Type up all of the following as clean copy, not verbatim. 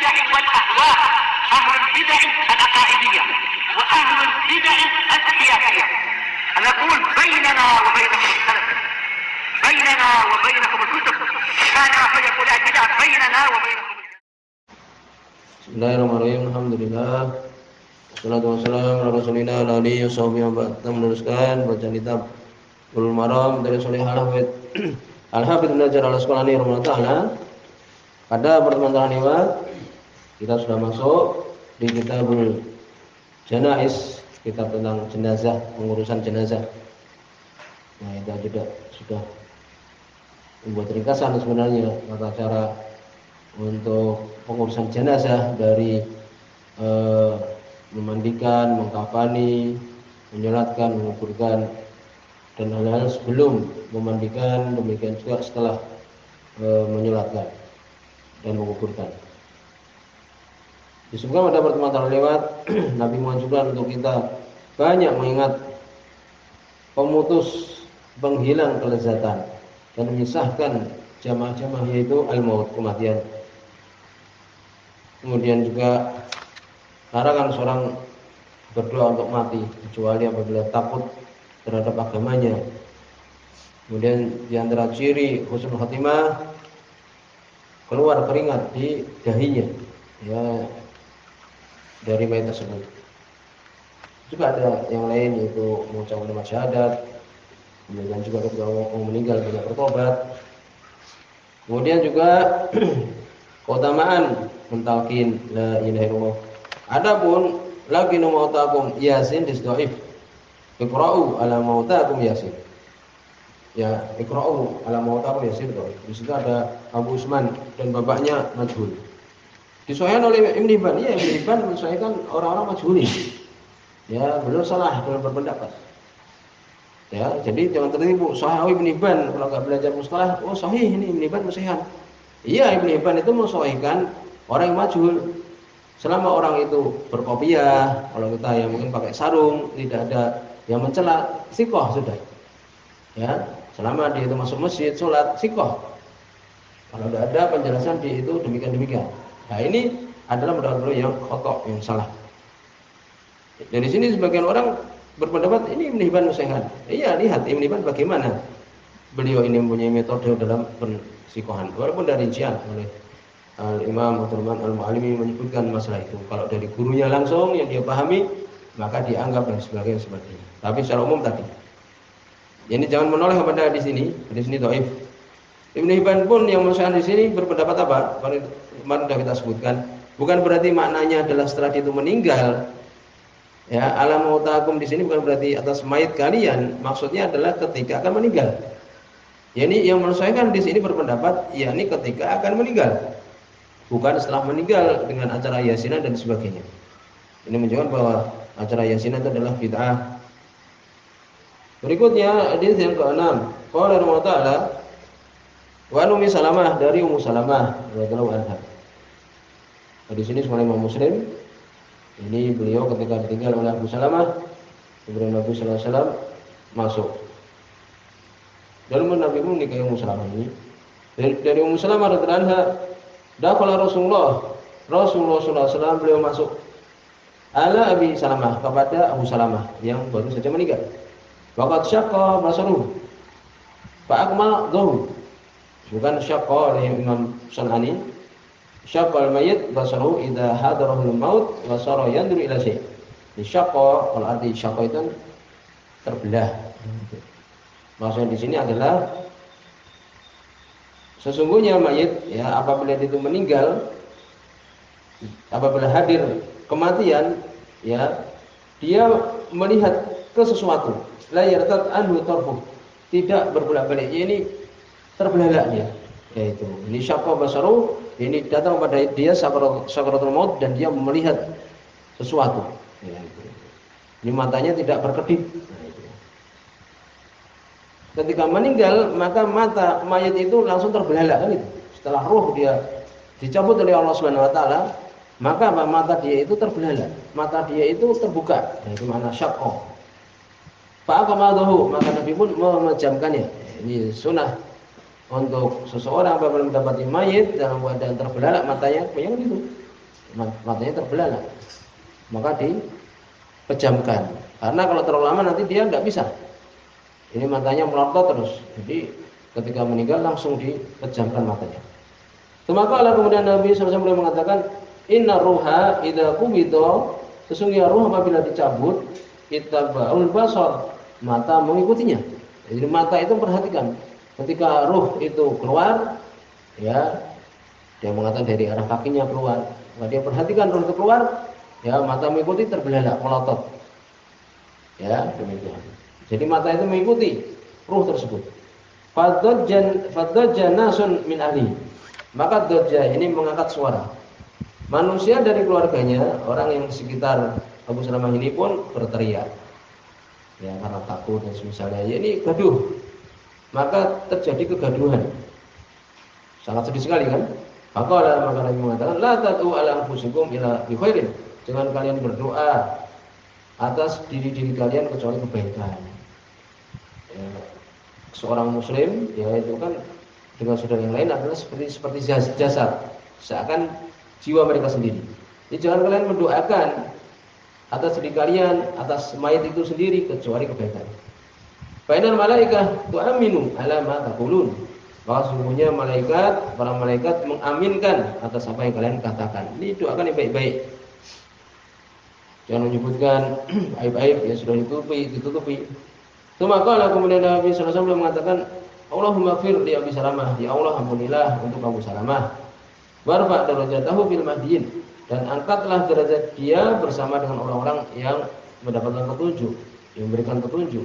البدع والأهواء، أهل البدع العقائدية وأهل البدع السياسية. نقول بيننا وبينكم السلف، بيننا وبينكم الكتب، كان فيقول البدع بيننا وبينكم. Bismillahirrahmanirrahim. Alhamdulillah. Wassalatu wassalamu ala Rasulillah wa alihi washabihi wa sallam. Meneruskan bacaan kitab Bulughul Maram dari Shalih Al-Hafidz Ibnu Hajar Al-Asqalani rahimahullah taala. Pada pertemuan terakhir kita sudah masuk di Kitabul Janaiz, kitab tentang jenazah, pengurusan jenazah. Nah, kita juga sudah membuat ringkasan sebenarnya tata cara untuk pengurusan jenazah dari memandikan, mengkafani, menyolatkan, menguburkan, dan hal-hal sebelum memandikan, demikian juga setelah menyolatkan dan menguburkan. Disebutkan pada pertemuan terlewat, Nabi menganjurkan untuk kita banyak mengingat pemutus, penghilang kelezatan dan menyisahkan jamaah-jamaah, yaitu al-maut, kematian. Kemudian juga larangan seorang berdoa untuk mati kecuali apabila takut terhadap agamanya. Kemudian di antara ciri husnul khatimah, keluar keringat di dahinya, ya, dari mayat tersebut. Juga ada yang lain, yaitu mengucapkan kalimat syahadat. Kemudian juga ketika mau meninggal banyak bertobat. Kemudian juga keutamaan mentalkin la ilaha illallah. Adapun laqinu mautakum yasin disdhaif. Iqra'u ala mautakum yasin. Ya, iqra'u ala mautakum yasin. Di situ ada Abu Usman dan bapaknya majhul. Disahihkan oleh Ibnu Hibban. Ya, Ibnu Hibban mensahihkan orang-orang majhul ini. Ya, beliau salah dalam berpendapat. Ya, jadi jangan tertipu. Sahih Ibnu Hibban, kalau enggak belajar mustalah, oh sahih ini Ibnu Hibban mensahihkan. Iya, Ibnu Hibban itu mensahihkan orang yang majhul. Selama orang itu berkopiah, kalau kita yang mungkin pakai sarung, tidak ada yang mencela, sikoh sudah. Ya, selama dia itu masuk masjid, sholat, sikoh. Kalau tidak ada penjelasan dia itu demikian-demikian. Nah, ini adalah menurut yang khotok, yang salah. Dari sini sebagian orang berpendapat ini Ibnu Hibban mensahihkan. Iya, lihat Ibnu Hibban bagaimana beliau ini mempunyai metode dalam pensikohan. Walaupun dari rincian oleh Al-Imam Abdurrahman Al-Mu'allimi menyebutkan masalah itu. Kalau dari gurunya langsung yang dia pahami, maka dianggap dan sebagainya seperti ini. Tapi secara umum tadi, ini jangan menoleh kepada di sini dhaif. Ibnu Hibban pun yang mensahihkan di sini berpendapat apa? Kemarin sudah kita sebutkan, bukan berarti maknanya adalah setelah itu meninggal. Ya, alam mautakum di sini bukan berarti atas mayat kalian, maksudnya adalah ketika akan meninggal. Yani yang mensahihkan di sini berpendapat, yakni ketika akan meninggal. Bukan setelah meninggal dengan acara yasinan dan sebagainya. Ini menunjukkan bahwa acara yasinan itu adalah bid'ah. Berikutnya hadis yang ke-6. Qala Rasulullah Ta'ala wa Ummu Salamah, dari Ummu Salamah radhiyallahu anha. Hadis ini semua Imam Muslim. Ini beliau ketika ditinggal oleh Abu Salamah, kemudian Nabi sallallahu alaihi wasallam masuk. Dan Nabi pun menikahi Ummu Salamah ini. Dari Ummu Salamah radhiyallahu anha, dakhala Rasulullah sallallahu alaihi wasallam, beliau masuk ala Abi Salamah, kepada Abu Salamah yang baru saja meninggal. Waqad syaqqa basaruhu fa akmal dhahu. Bukan syaqqa oleh Imam Sanani. Syaqqa al-mayyit basaruhu idza hadarahu al-maut wa sara yanzuru ila syai'. Syaqqa, kalau arti syaqqa itu terbelah. Maksudnya di sini adalah sesungguhnya mayit, ya, apabila itu meninggal, apabila hadir kematian, ya, dia melihat ke sesuatu, la yartad anhu tarfuh, tidak berbolak-balik. Ini terbelalak dia, yaitu ini syaqqa basaru, ini datang pada dia sakaratul maut dan dia melihat sesuatu, ya, itu. Ini matanya tidak berkedip. Ketika meninggal, maka mata mayat itu langsung terbelalak, kan itu. Setelah ruh dia dicabut oleh Allah Subhanahu wa taala, maka mata dia itu terbelalak, mata dia itu terbuka. Nah, itu makna syaqqa. Fa'aqamahu, maka Nabi pun memejamkannya. Ini sunnah untuk seseorang apabila mendapati mayit dalam keadaan terbelalak matanya, punya itu. matanya terbelalak. Maka dipejamkan. Karena kalau terlalu lama nanti dia nggak bisa. Ini matanya melotot terus. Jadi ketika meninggal langsung dipejamkan matanya. Maka kemudian Nabi SAW mengatakan, Inna ruha idza qubida, sesungguhnya ruh apabila dicabut, ittaba'ul basar, mata mengikutinya. Jadi mata itu perhatikan. Ketika ruh itu keluar, ya, dia mengatakan dari arah kakinya keluar. Maka dia perhatikan ruh itu keluar, ya, mata mengikuti terbelalak, melotot. Ya, demikian. Jadi mata itu mengikuti ruh tersebut. Fadajjan nasun min ahli. Maka dajjal ini mengangkat suara. Manusia dari keluarganya, orang yang sekitar Abu Salamah ini pun berteriak. Ya, karena takut dan semisalnya. Ya, ini gaduh. Maka terjadi kegaduhan. Sangat sedih sekali kan? Maka Nabi mengatakan, la tad'u ala anfusikum ila bi khairin. Jangan kalian berdoa atas diri-diri kalian kecuali kebaikan. Ya, seorang muslim, ya itu kan dengan saudara yang lain adalah seperti jasad, seakan jiwa mereka sendiri. Jadi jangan kalian mendoakan atas diri kalian, atas mayat itu sendiri kecuali kebaikan. Fainal malaikah tu'aminu ala ma taqulun. Maka sesungguhnya para malaikat mengaminkan atas apa yang kalian katakan. Ini doakan yang baik-baik. Jangan menyebutkan aib-aib yang sudah ditutupi. Maka kemudian Nabi SAW mengatakan, Allahumma fir li Abi Salamah, ya Allah ampunilah untuk Abu Salamah. Warfa darajatahu fil mahdiin, dan angkatlah derajat dia bersama dengan orang-orang yang mendapatkan petunjuk, yang memberikan petunjuk.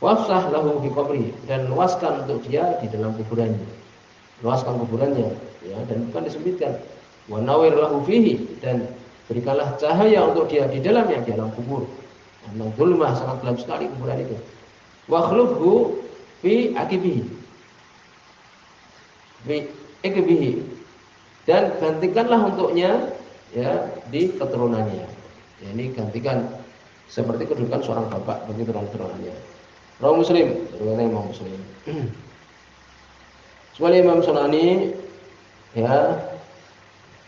Wafsah lahu fi qabri, dan luaskan untuk dia di dalam kuburannya. Luaskan kuburannya, ya, dan bukan disempitkan. Wa nawwir lahu fihi, dan berikanlah cahaya untuk dia di dalamnya, di dalam kubur. Karena zulmah sangat gelap sekali kuburan itu. Wa khlufhu fi akibihi, dan gantikanlah untuknya, ya, di keturunannya. Ya, ini gantikan seperti kedudukan seorang bapak bagi keturunannya. Rawi Muslim, riwayat Imam Muslim. Sebagai Imam Sunani, ya,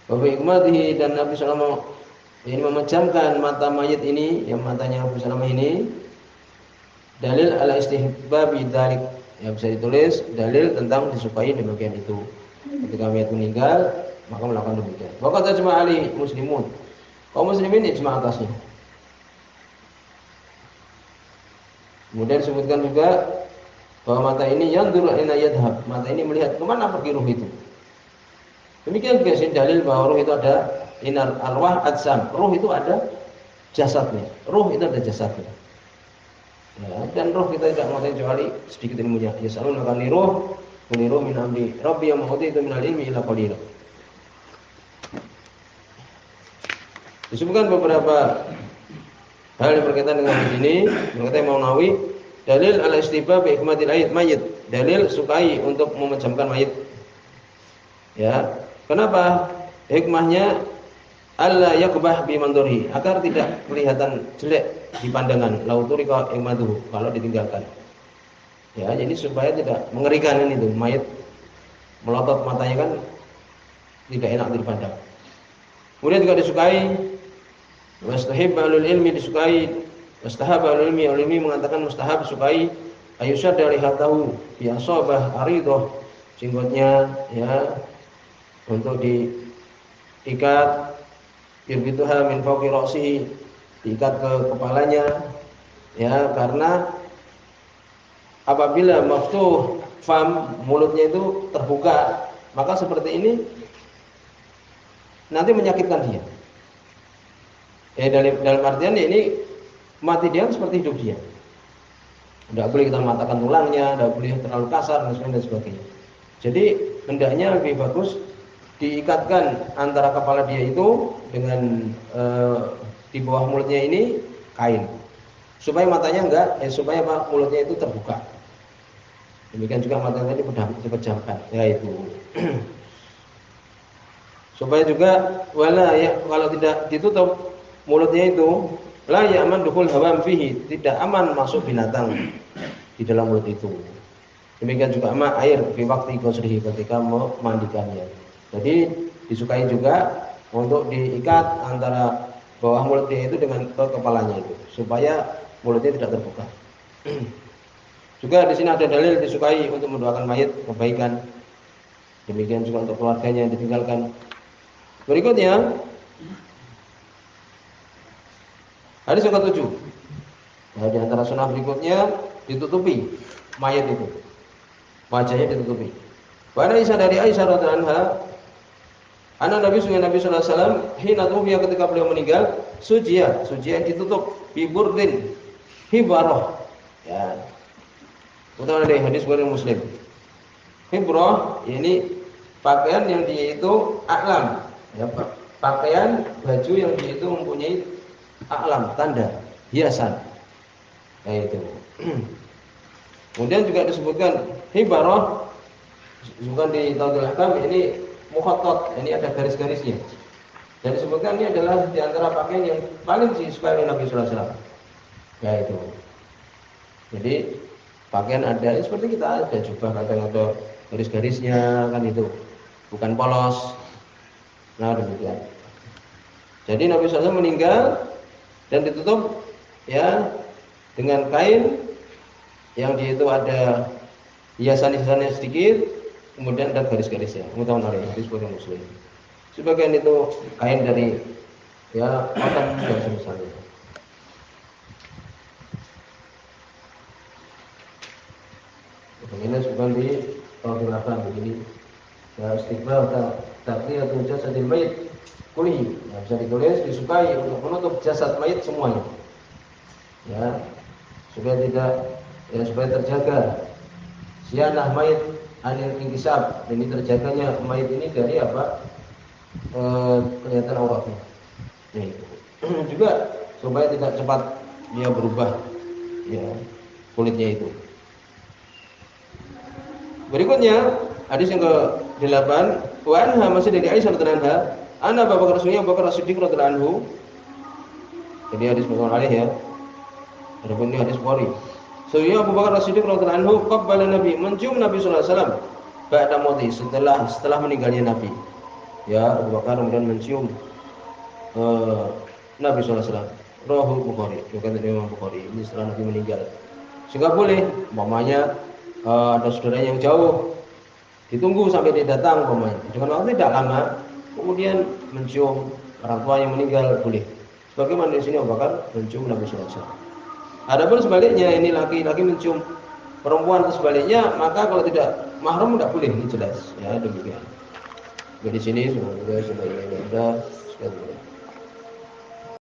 Bapak Ikmatihi, dan Nabi SAW ini memejamkan mata mayit ini, yang matanya Abu Salamah ini. Dalil ala istihbabi dzalik, ya, bisa ditulis dalil tentang disukai demikian itu. Ketika mayat meninggal, maka melakukan demikian. Waqad ajma' ali muslimun. Kaum muslimin ijma' atasnya. Kemudian disebutkan juga bahwa mata ini yanzuru ila yadhhab, mata ini melihat kemana pergi ruh itu. Demikian juga dalil bahwa ruh itu ada inar arwah ajsam. Ruh itu ada jasadnya. Ruh itu ada jasadnya. Ya, dan roh kita tidak mengetahui kecuali sedikit ilmunya. Ya salun akan niruh min amri rabbi yang mengetahui itu minal ilmi ila qalil. Disebutkan beberapa hal yang berkaitan dengan ini. Berkata Imam Nawawi, dalil ala istibab bi hikmatil mayit, dalil sukai untuk memejamkan mayit. Ya, kenapa? Hikmahnya Allah yakbah bi mandori, agar tidak kelihatan jelek di pandangan lauturika imadu kalau ditinggalkan. Ya, jadi supaya tidak mengerikan ini tuh, mayit melotot matanya kan tidak enak dipandang. Kemudian juga disukai wastahib alul ilmi, disukai wastahab alul ilmi mengatakan mustahab sukai ayusyad dari hatahu biasabah aridoh, jenggotnya, ya, untuk diikat birbituha min fawqi ra'sihi, diikat ke kepalanya, ya, karena apabila maftuh fam, mulutnya itu terbuka, maka seperti ini nanti menyakitkan dia. Dalam artian ini mati dia seperti hidup dia. Tidak boleh kita mematahkan tulangnya, tidak boleh terlalu kasar dan sebagainya. Jadi hendaknya lebih bagus diikatkan antara kepala dia itu dengan di bawah mulutnya ini kain, supaya matanya supaya mulutnya itu terbuka. Demikian juga matanya dipejamkan, yaitu supaya juga kalau tidak ditutup mulutnya itu, la ya'man dukhul hawam fihi, tidak aman masuk binatang di dalam mulut itu. Demikian juga air fi waqti ghuslihi, ketika memandikannya. Jadi disukai juga untuk diikat antara bawah mulutnya itu dengan ke kepalanya itu supaya mulutnya tidak terbuka. Juga di sini ada dalil disukai untuk mendoakan mayit kebaikan. Demikian juga untuk keluarganya yang ditinggalkan. Berikutnya hadis yang ke-7. Nah, di antara sunnah berikutnya ditutupi mayat itu. Wajahnya ditutupi. Wa Aisyah dari Aisyah radhiyallahu anha, Nabi sallallahu alaihi wasallam hina tufiya ketika beliau meninggal, sujiya ditutup biburdin hibarah. Ya. Utama dari hadis Bukhari Muslim. Hibrah ini pakaian yang dia itu a'lam, ya, pakaian baju yang dia itu mempunyai a'lam, tanda, hiasan. Itu. Kemudian juga disebutkan hibarah, bukan di Taudul Ahkam, ini mukhattat, ini ada garis-garisnya. Dan disebutkan ini adalah di antara pakaian yang paling disukai oleh Nabi sallallahu alaihi wasallam. Yaitu. Jadi pakaian ada seperti kita ada jubah kadang ada garis-garisnya kan itu. Bukan polos. Nah, demikian. Jadi Nabi sallallahu alaihi wasallam meninggal dan ditutup ya dengan kain yang di itu ada hiasan-hiasannya sedikit, kemudian ada garis-garisnya. Mudah-mudahan hadis Bukhari Muslim. Sebagian itu kain dari ya koton dan semisalnya. Ini sebuah di Taudul begini. Ya istighfar taqriyatul jasadil mayit kulli. Ya, bisa ditulis disukai untuk menutup jasad mayit semuanya. Ya, supaya terjaga sianah mayit anil intisab. Ini terjaganya mayit ini dari apa? Kelihatan auratnya. Nih. Juga supaya tidak cepat dia berubah ya kulitnya itu. Berikutnya hadis yang ke-8, wa anha masih dari Aisyah radhiyallahu anha, anna Abu Bakar As-Siddiq radhiyallahu anhu. Jadi hadis Bukhari alih ya. Adapun ini hadis Bukhari. Sehingga Abu Bakar As-Siddiq radhiyallahu anhu qabbala Nabi, mencium Nabi sallallahu alaihi wasallam ba'da mauti, setelah meninggalnya Nabi. Ya, Abu Bakar kemudian mencium Nabi sallallahu alaihi wasallam. Rawahu Bukhari, bukan dari Imam Bukhari. Ini setelah Nabi meninggal. Sehingga boleh umpamanya ada saudara yang jauh ditunggu sampai dia datang umpamanya. Dengan waktu tidak lama kemudian mencium orang tua yang meninggal boleh. Sebagaimana di sini Abu Bakar mencium Nabi sallallahu alaihi wasallam. Adapun sebaliknya ini laki-laki mencium perempuan atau sebaliknya, maka kalau tidak mahram tidak boleh, ini jelas. Ya demikian. Jadi di sini sudah